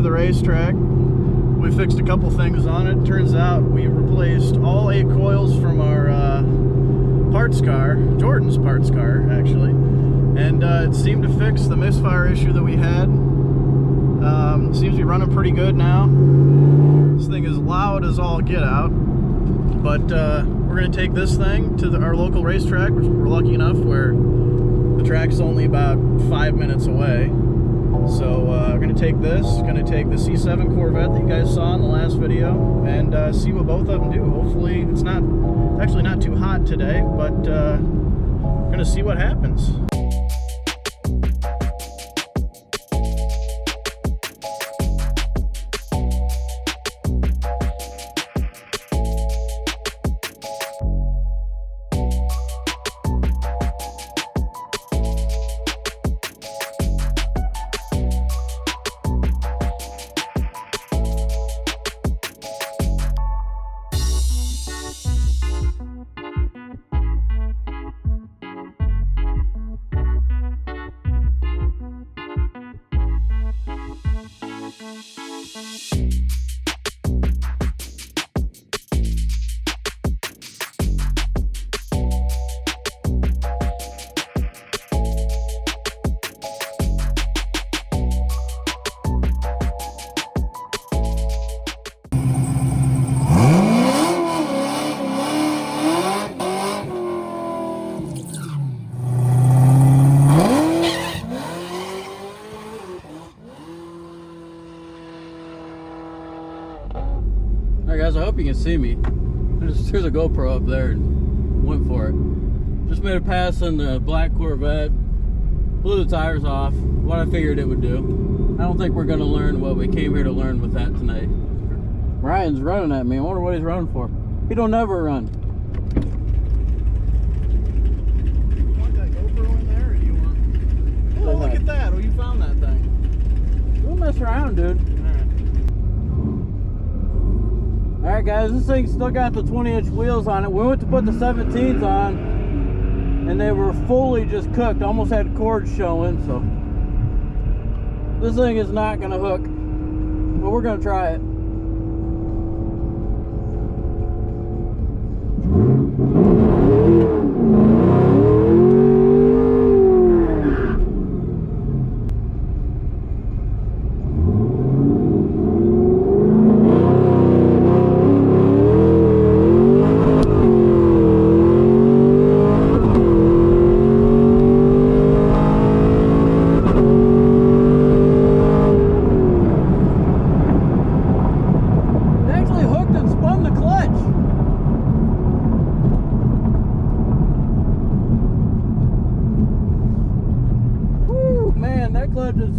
the racetrack. We fixed a couple things on it. Turns out we replaced all 8 coils from our parts car, Jordan's parts car actually, and it seemed to fix the misfire issue that we had. Seems to be running pretty good now. This thing is loud as all get out, but we're going to take this thing to our local racetrack, which we're lucky enough where the track's only about 5 minutes away. So we're going to take this, going to take the C7 Corvette that you guys saw in the last video, and see what both of them do. Hopefully it's actually not too hot today, but we're going to see what happens. Alright guys, I hope you can see me. There's a GoPro up there and went for it. Just made a pass in the black Corvette. Blew the tires off. What I figured it would do. I don't think we're going to learn what we came here to learn with that tonight. Ryan's running at me. I wonder what he's running for. He don't ever run. You want that GoPro in there, or do you want... Oh, look at that. Oh, you found that thing. Don't mess around, dude. Alright guys, this thing's still got the 20-inch wheels on it. We went to put the 17s on, and they were fully just cooked. Almost had cords showing, so this thing is not going to hook, but we're going to try it.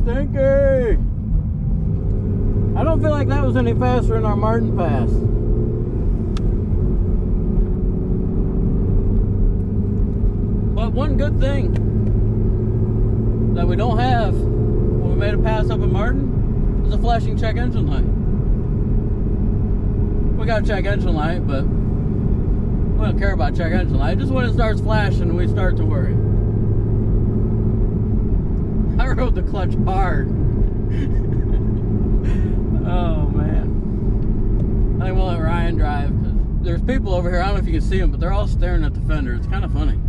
Stinky! I don't feel like that was any faster than our Martin Pass. But one good thing that we don't have when we made a pass up at Martin is a flashing check engine light. We got a check engine light, but we don't care about check engine light. Just when it starts flashing, we start to worry. I rode the clutch hard. Oh man. I think we'll let Ryan drive, because there's people over here, I don't know if you can see them, but they're all staring at the fender. It's kind of funny.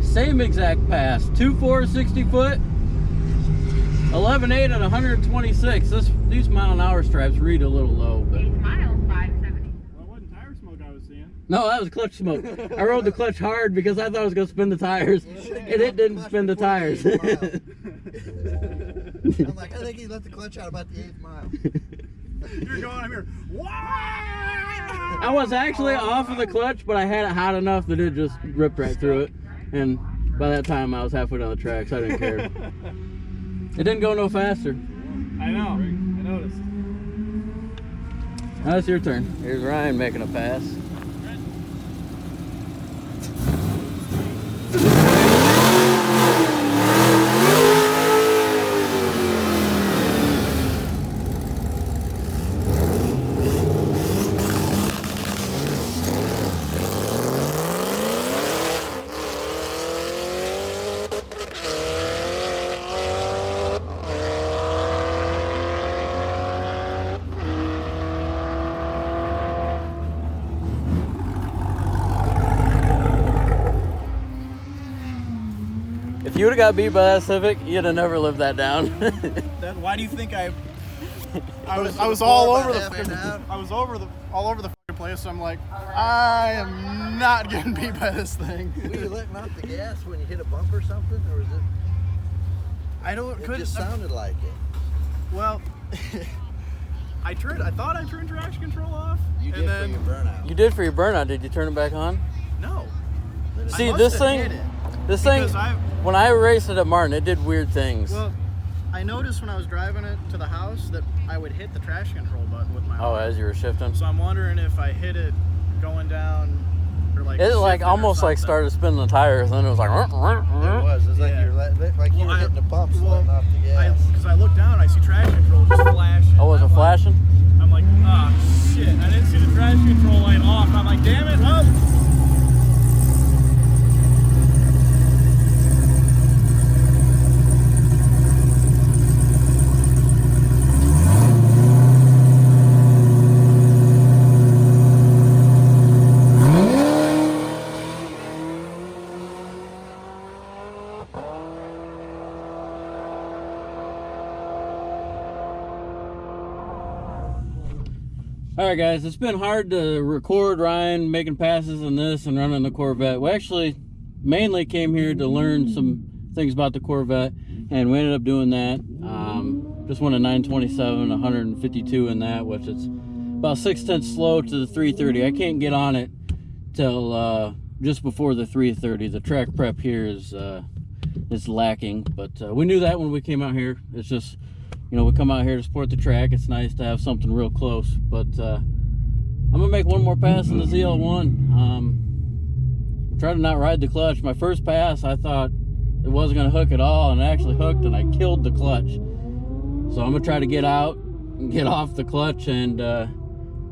Same exact pass. 2.4 60 foot, 11.8 at 126. These mile-an-hour stripes read a little low, but 8 miles, 570. Well, it wasn't tire smoke I was seeing. no, that was clutch smoke. I rode the clutch hard because I thought I was going to spin the tires, and it didn't spin the tires. I'm like, I think he let the clutch out about the 8th mile. You're going, I'm here. Wow! I was actually off of the clutch, but I had it hot enough that it just ripped right through it. And by that time, I was halfway down the track, so I didn't care. It didn't go no faster. I know. I noticed. Now it's your turn. Here's Ryan making a pass. you would have got beat by that Civic, you'd have never lived that down. Why do you think I was all over the all over the fucking place? So I'm like, I am not getting beat by this thing. Were you letting off the gas when you hit a bump or something, or was it? It just sounded like it. Well, I thought I turned traction control off. You did for your burnout. You did for your burnout. Did you turn it back on? No. See, this thing, when I raced it at Martin, it did weird things. Well, I noticed when I was driving it to the house that I would hit the traction control button with my arm. Oh, as you were shifting? So I'm wondering if I hit it going down or like it like almost like started spinning the tires, and then it was like. It was. It was like you were hitting the pumps, letting off the gas. Because I looked down, I see traction control just flashing. Oh, was it flashing? I'm like, oh shit! I didn't see the traction control light off. I'm like, damn it! Up. Alright guys, it's been hard to record Ryan making passes in this and running the Corvette. We actually mainly came here to learn some things about the Corvette, and we ended up doing that. Just went a 927, 152 in that, which is about 6/10 slow to the 330. I can't get on it till just before the 330. The track prep here is lacking, but we knew that when we came out here. It's just, you know, we come out here to support the track. It's nice to have something real close. But I'm gonna make one more pass in the ZL1. Try to not ride the clutch. My first pass, I thought it wasn't gonna hook at all, and it actually hooked, and I killed the clutch. So I'm gonna try to get out and get off the clutch, and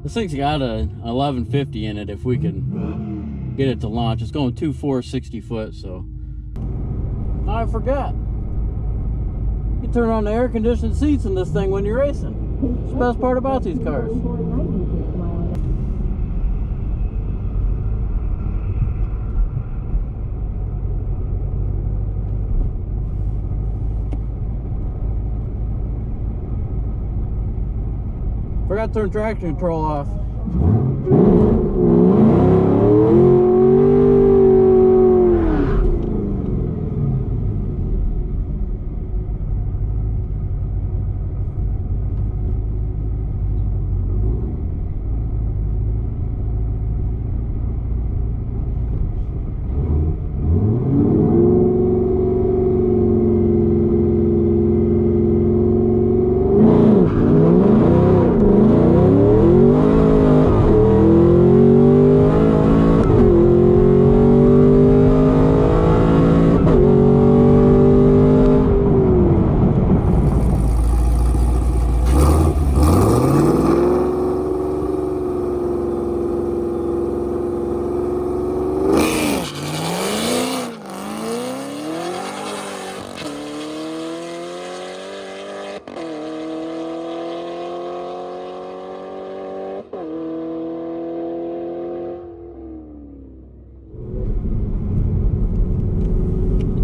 this thing's got a 1150 in it if we can get it to launch. It's going 2.4 60 foot. So I forgot. You turn on the air-conditioned seats in this thing when you're racing. It's the best part about these cars. Forgot to turn traction control off.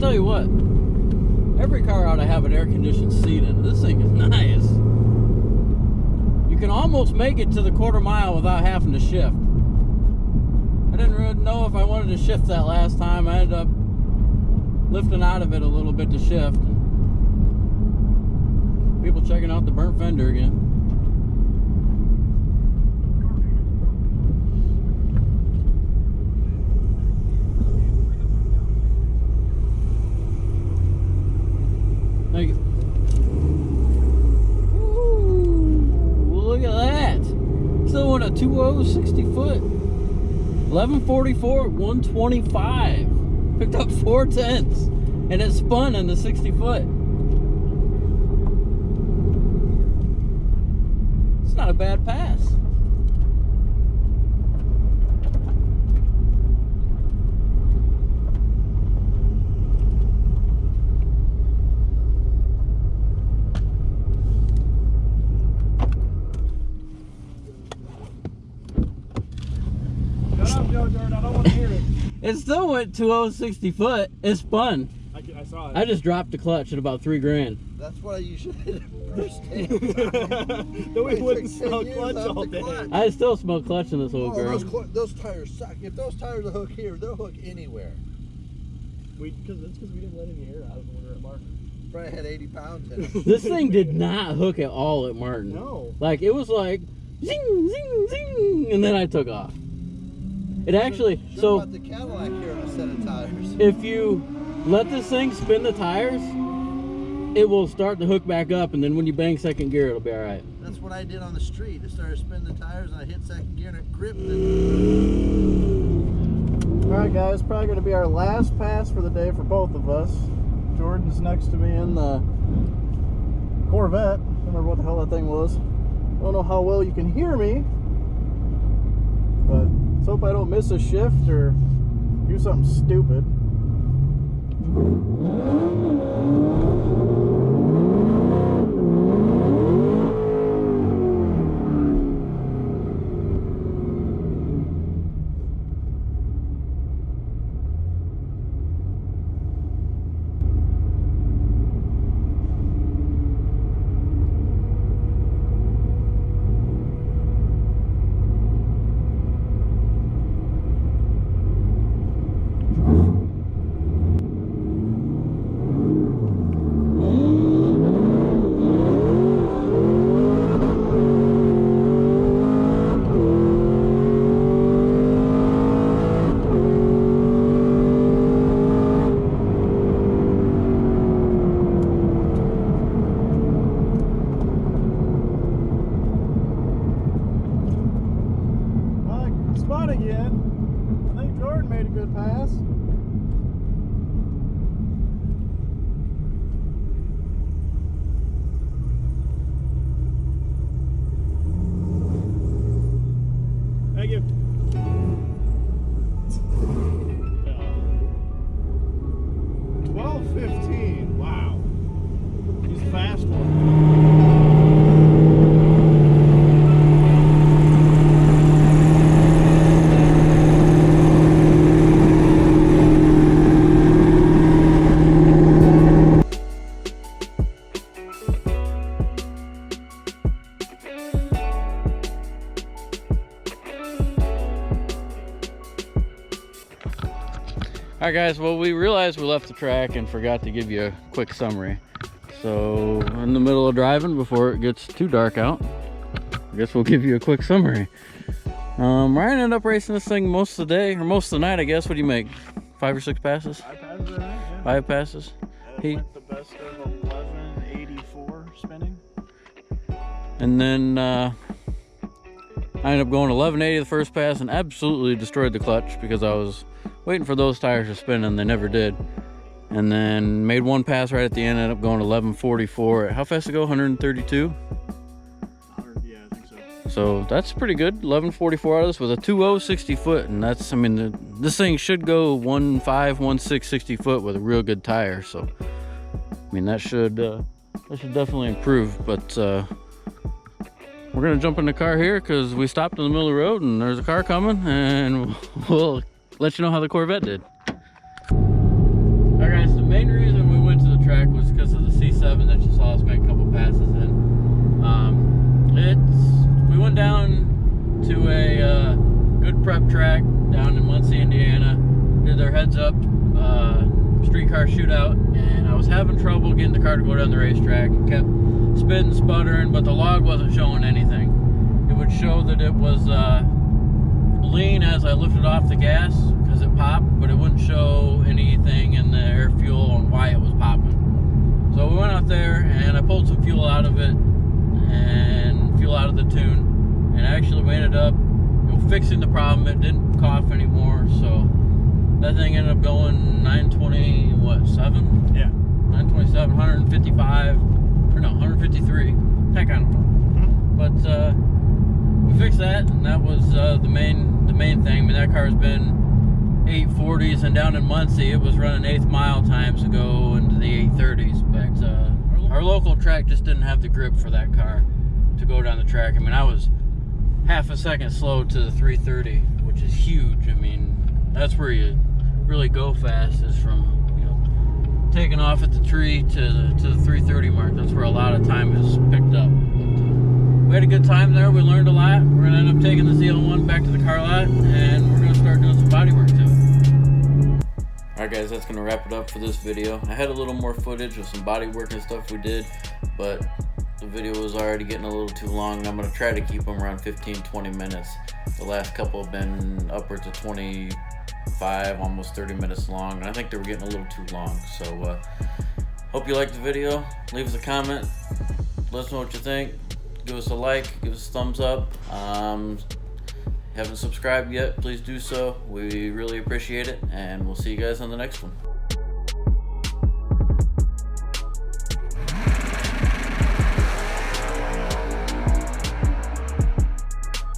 Tell you what, every car ought to have an air-conditioned seat in it. This thing is nice. You can almost make it to the quarter mile without having to shift. I didn't really know if I wanted to shift that last time. I ended up lifting out of it a little bit to shift. People checking out the burnt fender again. Thank you. Ooh, look at that. Still on a 2.0 60 foot. 1144 at 125. Picked up 4/10. And it spun in the 60 foot. It's not a bad pass. Shut up, Joe Jordan. I don't want to hear it. It still went 2.0 60 foot. It spun. I I saw it. I just dropped the clutch at about $3 grand. That's why you should hit it first. Then we wouldn't smell clutch all day. I still smell clutch in this old girl. Those tires suck. If those tires will hook here, they'll hook anywhere. Because we didn't let any air out of them when we were at Martin. Probably had 80 pounds in it. This thing did not hook at all at Martin. No. Like, it was like, zing, zing, zing, and then I took off. It actually, so about the Cadillac here on a set of tires. if you let this thing spin the tires, it will start to hook back up, and then when you bang second gear, it'll be all right. That's what I did on the street. I started spinning the tires, and I hit second gear, and it gripped it. All right, guys, probably going to be our last pass for the day for both of us. Jordan's next to me in the Corvette. I don't remember what the hell that thing was. I don't know how well you can hear me, but let's hope I don't miss a shift or do something stupid. Spot again. I think Jordan made a good pass. Thank you. 12:15. Wow. He's a fast one. All right, guys, well, we realized we left the track and forgot to give you a quick summary. So in the middle of driving before it gets too dark out, I guess we'll give you a quick summary. Ryan ended up racing this thing most of the day, or most of the night, I guess. What do you make? 5 or 6 passes? 5 passes, I think, yeah. 5 passes. He went the best of 1184 spinning. And then I ended up going 1180 the first pass and absolutely destroyed the clutch because I was waiting for those tires to spin and they never did. And then made one pass right at the end, ended up going 1144. How fast to go? 132? 100, yeah, I think so. So that's pretty good. 1144 out of this with a 2.0 60 foot, and that's, I mean, this thing should go 1.5, 1.6 60 foot with a real good tire. So I mean, that should definitely improve. But we're gonna jump in the car here because we stopped in the middle of the road and there's a car coming, and we'll let you know how the Corvette did. Alright, guys, the main reason we went to the track was because of the C7 that you saw us make a couple passes in. We went down to a good prep track down in Muncie, Indiana. Did their heads up street car shootout, and I was having trouble getting the car to go down the racetrack. It kept spitting, sputtering, but the log wasn't showing anything. It would show that it was lean as I lifted off the gas because it popped, but it wouldn't show anything in the air fuel on why it was popping. So we went out there and I pulled some fuel out of it and fuel out of the tune, and actually we ended up fixing the problem. It didn't cough anymore, so that thing ended up going 927? Yeah, 927, 155, or no, 153. Heck, I don't know. But we fixed that, and that was the main thing. I mean, that car's been 840s, and down in Muncie it was running 8th mile times to go into the 830s. But our local track just didn't have the grip for that car to go down the track. I mean, I was half a second slow to the 330, which is huge. I mean, that's where you really go fast, is from, you know, taking off at the tree to the 3:30 mark. That's where a lot of time is picked up. But we had a good time there. We learned a lot. We're gonna end up taking the ZL1 back to the car lot, and we're gonna start doing some body work to it. Alright guys, that's gonna wrap it up for this video. I had a little more footage of some body work and stuff we did, but the video was already getting a little too long. I'm gonna try to keep them around 15-20 minutes. The last couple have been upwards of 25, almost 30 minutes long, and I think they were getting a little too long. So hope you liked the video. Leave us a comment, let us know what you think, give us a like, give us a thumbs up. Haven't subscribed yet, please do so. We really appreciate it, and we'll see you guys on the next one.